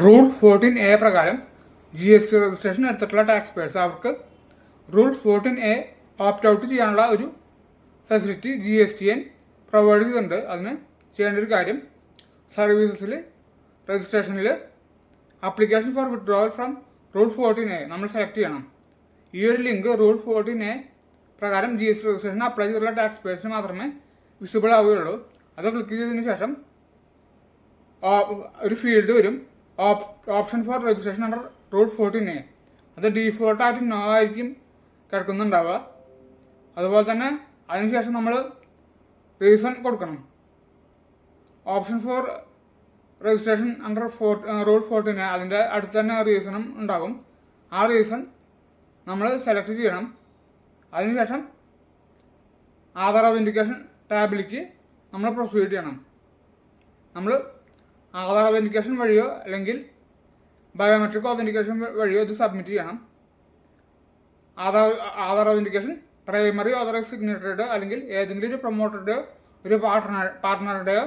Rule 14A പ്രകാരം GST registration എടുത്തിട്ടുള്ള tax payers അവർക്ക് റൂൾ 14A ഓപ്റ്റ് ഔട്ട് ചെയ്യാനുള്ള ഒരു ഫെസിലിറ്റി GSTN പ്രൊവൈഡ് ചെയ്തിട്ടുണ്ട്. അതിന് ചെയ്യേണ്ട ഒരു കാര്യം, സർവീസസിൽ രജിസ്ട്രേഷനിൽ application for withdrawal from rule 14A നമ്മൾ സെലക്ട് ചെയ്യണം. ഈ ഒരു ലിങ്ക് റൂൾ 14A പ്രകാരം GST രജിസ്ട്രേഷൻ അപ്ലൈ ചെയ്തിട്ടുള്ള ടാക്സ് പേയേഴ്സിന് മാത്രമേ വിസിബിൾ ആവുകയുള്ളൂ. അത് ക്ലിക്ക് ചെയ്തതിന് ശേഷം ഒരു ഫീൽഡ് വരും, option four registration under rule 14A. അത് ഡീഫോൾട്ടായിട്ട് നോ ആയിരിക്കും കിടക്കുന്നുണ്ടാവുക. അതുപോലെ തന്നെ അതിനുശേഷം നമ്മൾ റീസൺ കൊടുക്കണം. Option four registration under rule 14A അതിൻ്റെ അടുത്ത് തന്നെ റീസണും ഉണ്ടാകും. ആ റീസൺ നമ്മൾ സെലക്ട് ചെയ്യണം. അതിനുശേഷം ആധാർ ഒതൻറ്റിക്കേഷൻ ടാബിലേക്ക് നമ്മൾ പ്രൊസീഡ് ചെയ്യണം. നമ്മൾ ആധാർ ഒതൻറ്റിക്കേഷൻ വഴിയോ അല്ലെങ്കിൽ ബയോമെട്രിക് ഒതൻറ്റിക്കേഷൻ വഴിയോ ഇത് സബ്മിറ്റ് ചെയ്യണം. ആധാർ ഒതൻറ്റിക്കേഷൻ പ്രൈമറി ഓതറൈസ് സിഗ്നേറ്ററുടെ അല്ലെങ്കിൽ ഏതെങ്കിലും ഒരു പ്രൊമോട്ടറുടെയോ ഒരു പാർട്ട്ണറുടെയോ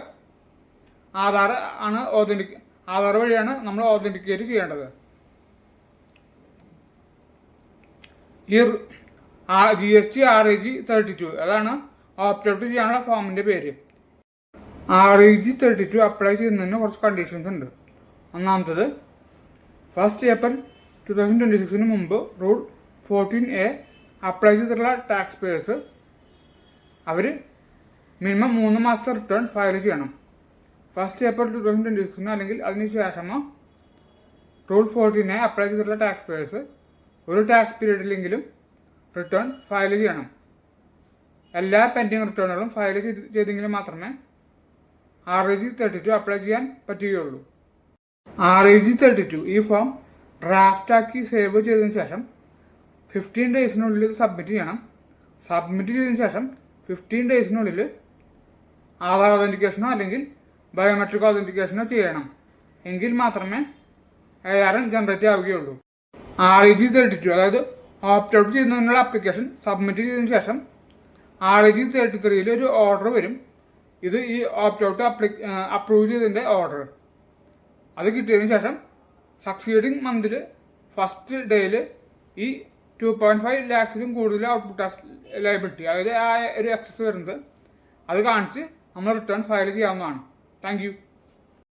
ആധാർ വഴിയാണ് നമ്മൾ ഒതൻറ്റിക്കേറ്റ് ചെയ്യേണ്ടത്. ഈ GST RAG 32 അതാണ് ഓപ്റ്റ് ഔട്ട് ചെയ്യാനുള്ള ഫോമിൻ്റെ പേര്. RAG 32 അപ്ലൈ ചെയ്യുന്നതിന് കുറച്ച് കണ്ടീഷൻസ് ഉണ്ട്. ഒന്നാമത്തത്, 1 April 2026 മുമ്പ് റൂൾ 14A അപ്ലൈ ചെയ്തിട്ടുള്ള ടാക്സ് പേയേഴ്സ് അവർ മിനിമം 3 മാസത്തെ റിട്ടേൺ ഫയൽ ചെയ്യണം. 1 April 2026 അല്ലെങ്കിൽ അതിന് ശേഷമോ റൂൾ 14A അപ്ലൈ ചെയ്തിട്ടുള്ള ടാക്സ് പേയേഴ്സ് ഒരു ടാക്സ് പീരീഡിലെങ്കിലും റിട്ടേൺ ഫയൽ ചെയ്യണം. എല്ലാ പെൻഡിങ് റിട്ടേണുകളും ഫയൽ ചെയ്തെങ്കിൽ മാത്രമേ RAG 32 അപ്ലൈ ചെയ്യാൻ പറ്റുകയുള്ളൂ. RAG 32 ഈ ഫോം ഡ്രാഫ്റ്റാക്കി സേവ് ചെയ്തതിന് ശേഷം 15 ഡേയ്സിനുള്ളിൽ ഇത് സബ്മിറ്റ് ചെയ്യണം. സബ്മിറ്റ് ചെയ്തതിന് ശേഷം 15 ഡേയ്സിനുള്ളിൽ ആധാർ ഒതൻറ്റിക്കേഷനോ അല്ലെങ്കിൽ ബയോമെട്രിക് ഒതൻറ്റിക്കേഷനോ ചെയ്യണം. എങ്കിൽ മാത്രമേ ARN ജനറേറ്റ് ആവുകയുള്ളൂ. RAG 32 അതായത് ഓപ്റ്റ് ഔട്ട് ചെയ്യുന്നതിനുള്ള ആപ്ലിക്കേഷൻ സബ്മിറ്റ് ചെയ്തതിന് ശേഷം RAG 33 ഒരു ഓർഡർ വരും. ഇത് ഈ ഓപ്റ്റ് ഔട്ട് അപ്രൂവ് ചെയ്തതിൻ്റെ ഓർഡർ. അത് കിട്ടിയതിന് ശേഷം സക്സീഡിങ് മന്തിൽ ഫസ്റ്റ് ഡേയിൽ ഈ 2.5 lakhs കൂടുതൽ ഔട്ട്പുട്ട് ടാക്സ് ലയബിലിറ്റി, അതായത് ആ ഒരു എക്സസ് വരുന്നത് അത് കാണിച്ച് നമ്മൾ റിട്ടേൺ ഫയൽ ചെയ്യാവുന്നതാണ്. Thank you.